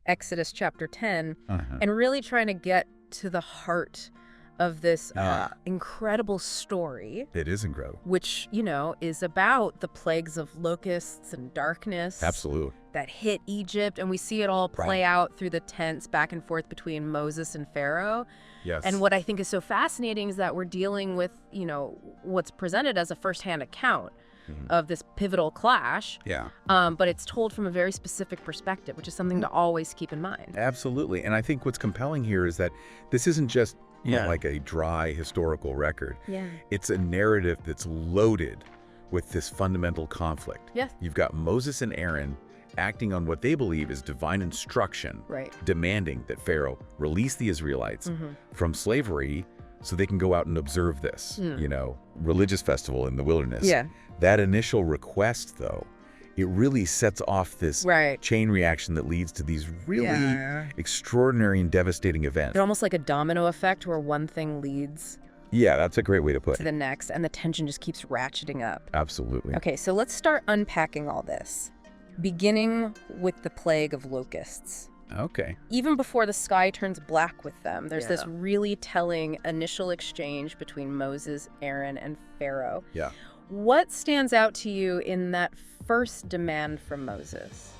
Exodus chapter 10 and really trying to get to the heart of this incredible story. It is incredible. Which, you know, is about the plagues of locusts and darkness. Absolutely. That hit Egypt. And we see it all play out through the tense back and forth between Moses and Pharaoh. Yes. And what I think is so fascinating is that we're dealing with, you know, what's presented as a firsthand account of this pivotal clash. Yeah. But it's told from a very specific perspective, which is something to always keep in mind. Absolutely. And I think what's compelling here is that this isn't just like a dry historical record. Yeah. It's a narrative that's loaded with this fundamental conflict. Yes. You've got Moses and Aaron acting on what they believe is divine instruction, demanding that Pharaoh release the Israelites from slavery so they can go out and observe this, you know, religious festival in the wilderness. Yeah. That initial request, though, it really sets off this chain reaction that leads to these really extraordinary and devastating events. It's almost like a domino effect where one thing leads that's a great way to put to it. the next, and the tension just keeps ratcheting up. Absolutely. Okay, so let's start unpacking all this, beginning with the plague of locusts. Okay. Even before the sky turns black with them, there's this really telling initial exchange between Moses, Aaron, and Pharaoh. Yeah. What stands out to you in that first demand from Moses?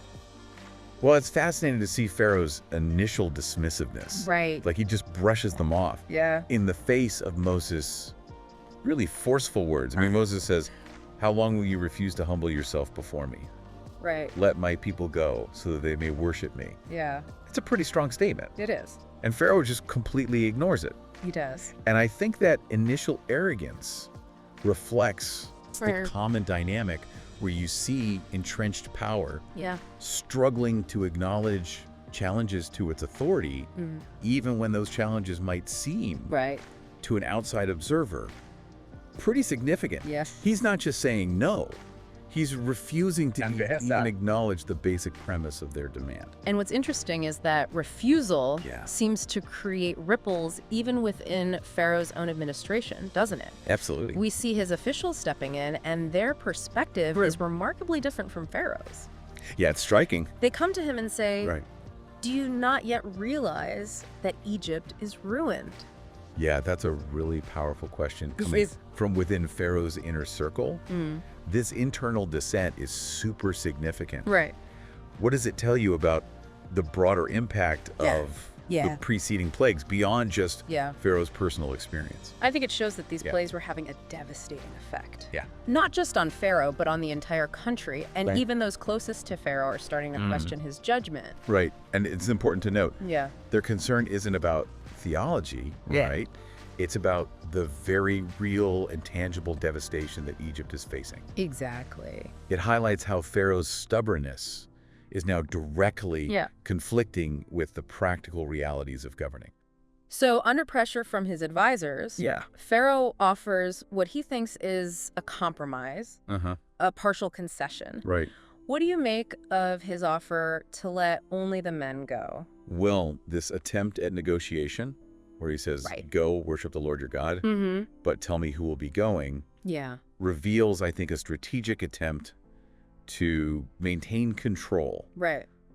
Well, it's fascinating to see Pharaoh's initial dismissiveness. Right. Like he just brushes them off. Yeah. In the face of Moses' really forceful words. I mean, Moses says, "How long will you refuse to humble yourself before me? Right. Let my people go so that they may worship me." Yeah. It's a pretty strong statement. It is. And Pharaoh just completely ignores it. He does. And I think that initial arrogance reflects the common dynamic where you see entrenched power struggling to acknowledge challenges to its authority, even when those challenges might seem, to an outside observer, pretty significant. Yes. He's not just saying no. He's refusing to even acknowledge the basic premise of their demand. And what's interesting is that refusal seems to create ripples even within Pharaoh's own administration, doesn't it? Absolutely. We see his officials stepping in, and their perspective is remarkably different from Pharaoh's. Yeah, it's striking. They come to him and say, do you not yet realize that Egypt is ruined? Yeah, that's a really powerful question. Coming from within Pharaoh's inner circle, this internal dissent is super significant. Right. What does it tell you about the broader impact of the preceding plagues beyond just Pharaoh's personal experience? I think it shows that these plagues were having a devastating effect. Yeah. Not just on Pharaoh, but on the entire country. And even those closest to Pharaoh are starting to question his judgment. Right. And it's important to note, Yeah. their concern isn't about theology, right? It's about the very real and tangible devastation that Egypt is facing. Exactly. It highlights how Pharaoh's stubbornness is now directly conflicting with the practical realities of governing. So under pressure from his advisors, Pharaoh offers what he thinks is a compromise, a partial concession. Right. What do you make of his offer to let only the men go? Well, this attempt at negotiation, where he says, go worship the Lord your God, but tell me who will be going, reveals, I think, a strategic attempt to maintain control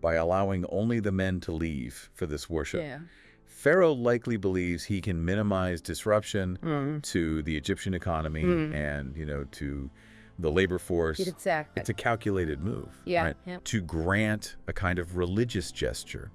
by allowing only the men to leave for this worship. Pharaoh likely believes he can minimize disruption to the Egyptian economy and, you know, to the labor force. Exactly. It's a calculated move, to grant a kind of religious gesture,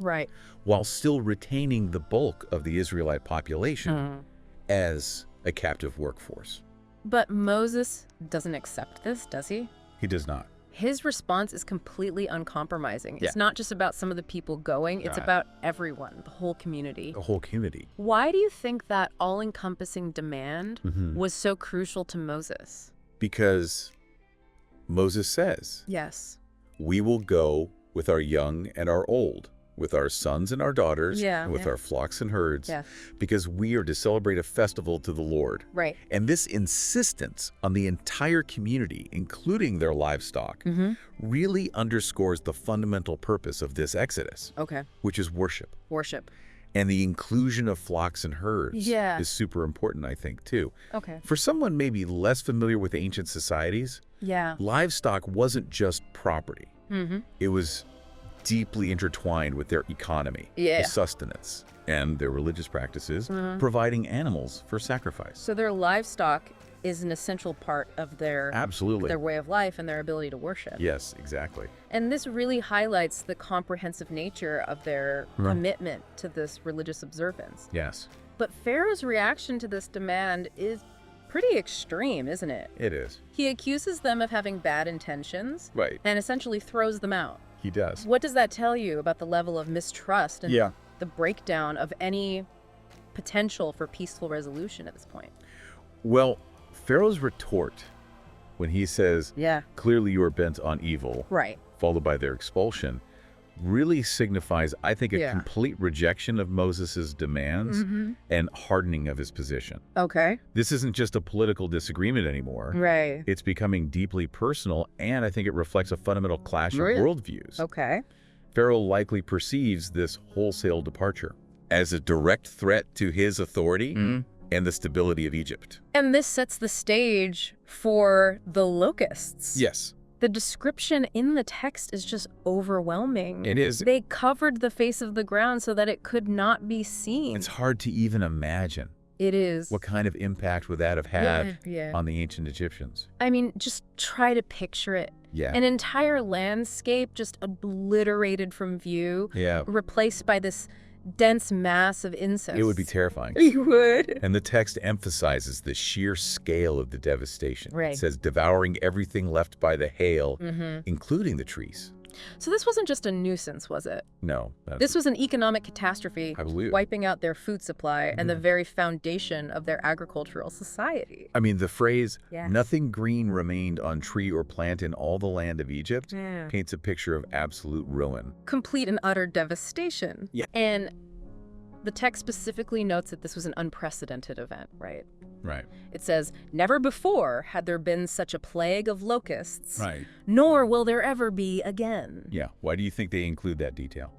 while still retaining the bulk of the Israelite population as a captive workforce. But Moses doesn't accept this, does he? He does not. His response is completely uncompromising. It's not just about some of the people going, it's about everyone, the whole community. The whole community. Why do you think that all-encompassing demand was so crucial to Moses? Because Moses says, we will go with our young and our old, with our sons and our daughters, and with our flocks and herds, because we are to celebrate a festival to the Lord. And this insistence on the entire community, including their livestock, really underscores the fundamental purpose of this Exodus, which is worship. And the inclusion of flocks and herds is super important, I think, too. For someone maybe less familiar with ancient societies, livestock wasn't just property. It was deeply intertwined with their economy, their sustenance, and their religious practices, providing animals for sacrifice. So their livestock is an essential part of their way of life and their ability to worship. Yes, exactly. And this really highlights the comprehensive nature of their commitment to this religious observance. Yes. But Pharaoh's reaction to this demand is pretty extreme, isn't it? It is. He accuses them of having bad intentions and essentially throws them out. He does. What does that tell you about the level of mistrust and the breakdown of any potential for peaceful resolution at this point? Well, Pharaoh's retort when he says, clearly you are bent on evil, followed by their expulsion, really signifies, I think, a complete rejection of Moses's demands and hardening of his position. Okay. This isn't just a political disagreement anymore. Right. It's becoming deeply personal, and I think it reflects a fundamental clash of worldviews. Okay. Pharaoh likely perceives this wholesale departure as a direct threat to his authority and the stability of Egypt. And this sets the stage for the locusts. Yes. The description in the text is just overwhelming. It is. They covered the face of the ground so that it could not be seen. It's hard to even imagine. It is. What kind of impact would that have had on the ancient Egyptians? I mean, just try to picture it. Yeah. An entire landscape just obliterated from view, replaced by this dense mass of insects. It would be terrifying. It would. And the text emphasizes the sheer scale of the devastation. Right. It says devouring everything left by the hail, including the trees. So this wasn't just a nuisance, was it? No. This was an economic catastrophe, wiping out their food supply and the very foundation of their agricultural society. I mean, the phrase, nothing green remained on tree or plant in all the land of Egypt, paints a picture of absolute ruin. Complete and utter devastation. Yeah. And the text specifically notes that this was an unprecedented event, right? Right. It says, never before had there been such a plague of locusts, right, nor will there ever be again. Yeah. Why do you think they include that detail?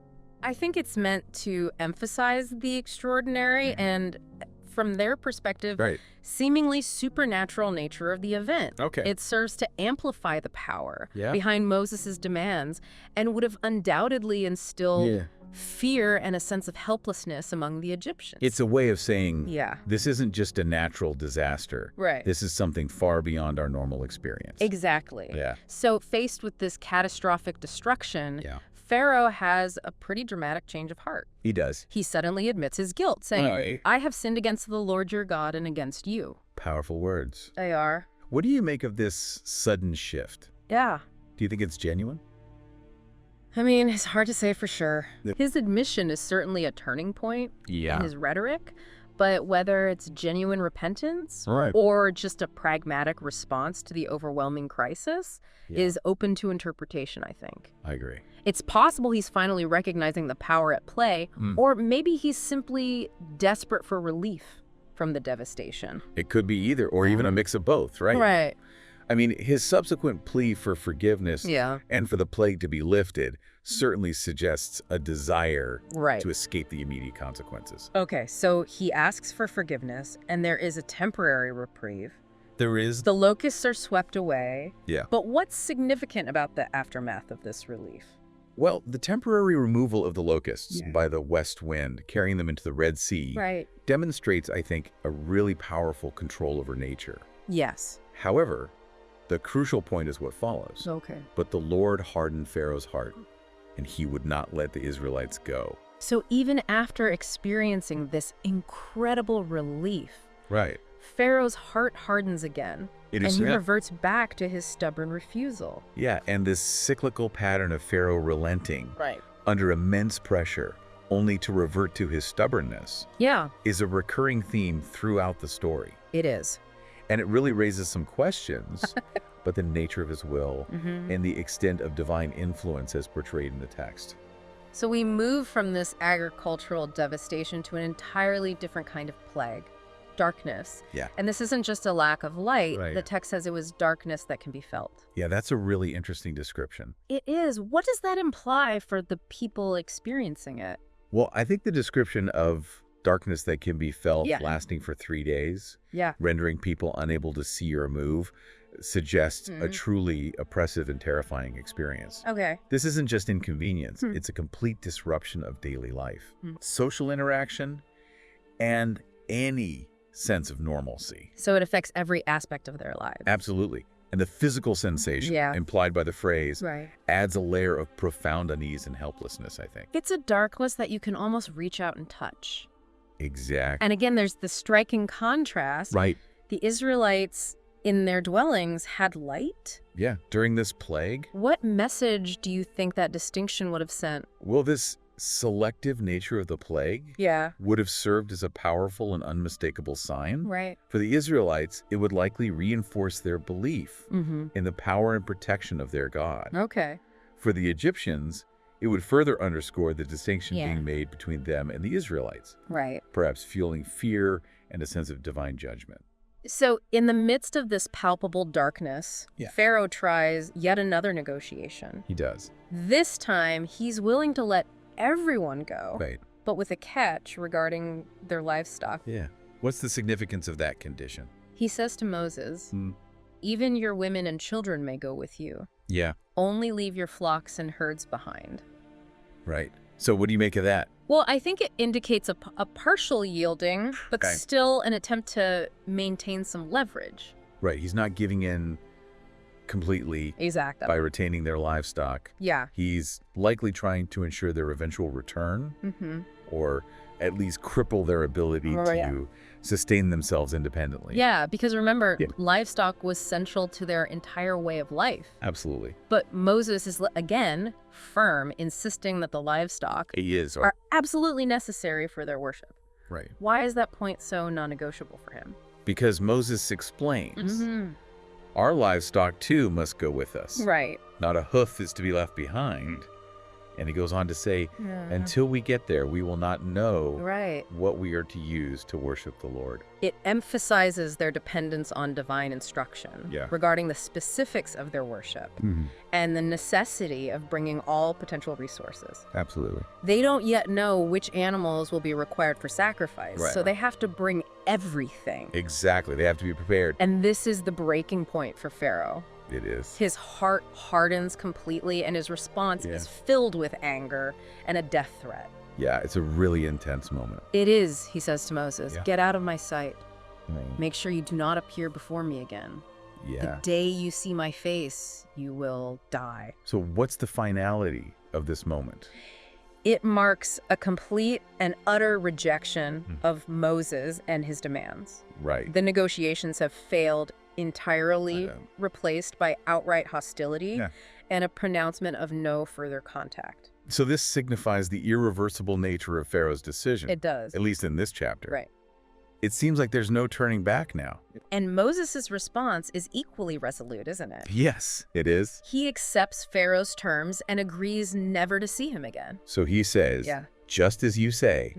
I think it's meant to emphasize the extraordinary and, from their perspective, seemingly supernatural nature of the event. Okay. It serves to amplify the power behind Moses's demands and would have undoubtedly instilled fear and a sense of helplessness among the Egyptians. It's a way of saying, this isn't just a natural disaster. Right. This is something far beyond our normal experience. Exactly. Yeah. So faced with this catastrophic destruction, Pharaoh has a pretty dramatic change of heart. He does. He suddenly admits his guilt, saying, I have sinned against the Lord your God and against you. Powerful words. They are. What do you make of this sudden shift? Yeah. Do you think it's genuine? I mean, it's hard to say for sure. His admission is certainly a turning point in his rhetoric, but whether it's genuine repentance or just a pragmatic response to the overwhelming crisis is open to interpretation, I think. I agree. It's possible he's finally recognizing the power at play, or maybe he's simply desperate for relief from the devastation. It could be either, or even a mix of both, right? Right. I mean, his subsequent plea for forgiveness and for the plague to be lifted certainly suggests a desire to escape the immediate consequences. Okay, so he asks for forgiveness, and there is a temporary reprieve. There is. The locusts are swept away. Yeah. But what's significant about the aftermath of this relief? Well, the temporary removal of the locusts by the west wind, carrying them into the Red Sea, demonstrates, I think, a really powerful control over nature. Yes. However, the crucial point is what follows. Okay. But the Lord hardened Pharaoh's heart, and he would not let the Israelites go. So even after experiencing this incredible relief, Pharaoh's heart hardens again, and he reverts back to his stubborn refusal. Yeah, and this cyclical pattern of Pharaoh relenting under immense pressure, only to revert to his stubbornness, is a recurring theme throughout the story. It is. And it really raises some questions, but the nature of his will and the extent of divine influence as portrayed in the text. So we move from this agricultural devastation to an entirely different kind of plague, darkness. Yeah. And this isn't just a lack of light. The text says it was darkness that can be felt. Yeah, that's a really interesting description. It is. What does that imply for the people experiencing it? Well, I think the description of darkness that can be felt lasting for 3 days, rendering people unable to see or move, suggests a truly oppressive and terrifying experience. Okay. This isn't just inconvenience, it's a complete disruption of daily life, social interaction, and any sense of normalcy. So it affects every aspect of their lives. Absolutely. And the physical sensation implied by the phrase adds a layer of profound unease and helplessness, I think. It's a darkness that you can almost reach out and touch. Exactly. And again, there's the striking contrast. Right. The Israelites in their dwellings had light. Yeah, during this plague. What message do you think that distinction would have sent? Well, this selective nature of the plague would have served as a powerful and unmistakable sign. Right. For the Israelites, it would likely reinforce their belief in the power and protection of their God. Okay. For the Egyptians, it would further underscore the distinction being made between them and the Israelites. Right. Perhaps fueling fear and a sense of divine judgment. So in the midst of this palpable darkness, Pharaoh tries yet another negotiation. He does. This time, he's willing to let everyone go, but with a catch regarding their livestock. Yeah. What's the significance of that condition? He says to Moses, even your women and children may go with you. Yeah. Only leave your flocks and herds behind. Right. So what do you make of that? Well, I think it indicates a partial yielding, but still an attempt to maintain some leverage. Right. He's not giving in completely by retaining their livestock. Yeah. He's likely trying to ensure their eventual return or at least cripple their ability to sustain themselves independently. Yeah, because remember, livestock was central to their entire way of life. Absolutely. But Moses is, again, firm, insisting that the livestock are absolutely necessary for their worship. Right. Why is that point so non-negotiable for him? Because Moses explains, our livestock too must go with us. Right. Not a hoof is to be left behind. And he goes on to say, until we get there, we will not know what we are to use to worship the Lord. It emphasizes their dependence on divine instruction regarding the specifics of their worship and the necessity of bringing all potential resources. Absolutely. They don't yet know which animals will be required for sacrifice, so they have to bring everything. Exactly. They have to be prepared. And this is the breaking point for Pharaoh. It is. His heart hardens completely, and his response is filled with anger and a death threat. Yeah, it's a really intense moment. It is, he says to Moses, get out of my sight. Make sure you do not appear before me again. The day you see my face, you will die. So what's the finality of this moment? It marks a complete and utter rejection of Moses and his demands. Right. The negotiations have failed entirely, replaced by outright hostility and a pronouncement of no further contact. So this signifies the irreversible nature of Pharaoh's decision. It does. At least in this chapter. Right. It seems like there's no turning back now. And Moses' response is equally resolute, isn't it? Yes, it is. He accepts Pharaoh's terms and agrees never to see him again. So he says, just as you say,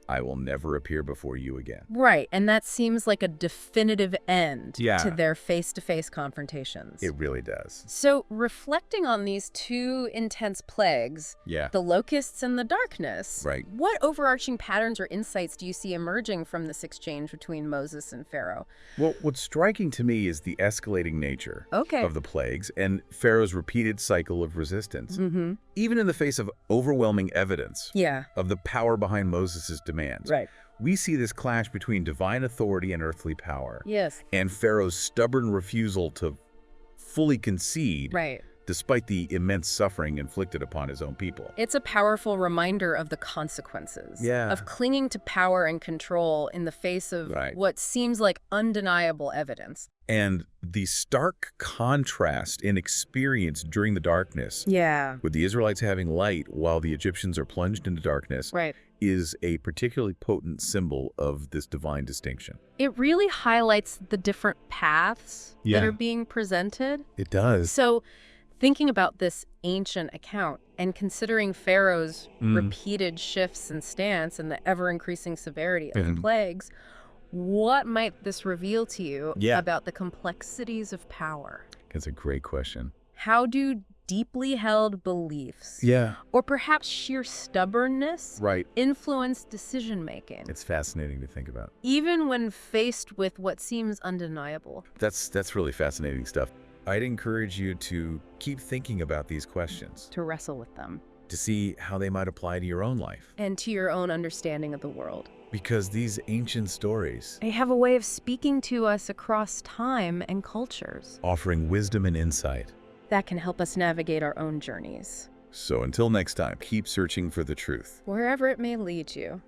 I will never appear before you again. Right, and that seems like a definitive end to their face-to-face confrontations. It really does. So reflecting on these two intense plagues, the locusts and the darkness, what overarching patterns or insights do you see emerging from this exchange between Moses and Pharaoh? Well, what's striking to me is the escalating nature of the plagues and Pharaoh's repeated cycle of resistance, even in the face of overwhelming evidence of the power behind Moses' demands. We see this clash between divine authority and earthly power. And Pharaoh's stubborn refusal to fully concede despite the immense suffering inflicted upon his own people. It's a powerful reminder of the consequences of clinging to power and control in the face of what seems like undeniable evidence. And the stark contrast in experience during the darkness, with the Israelites having light while the Egyptians are plunged into darkness, is a particularly potent symbol of this divine distinction. It really highlights the different paths that are being presented. It does. So thinking about this ancient account and considering Pharaoh's repeated shifts in stance and the ever-increasing severity of the plagues, what might this reveal to you about the complexities of power? That's a great question. How do deeply held beliefs. Yeah. Or perhaps sheer stubbornness. Right. Influence decision-making. It's fascinating to think about. Even when faced with what seems undeniable. That's really fascinating stuff. I'd encourage you to keep thinking about these questions. To wrestle with them. To see how they might apply to your own life. And to your own understanding of the world. Because these ancient stories, they have a way of speaking to us across time and cultures. Offering wisdom and insight. That can help us navigate our own journeys. So until next time, keep searching for the truth. Wherever it may lead you.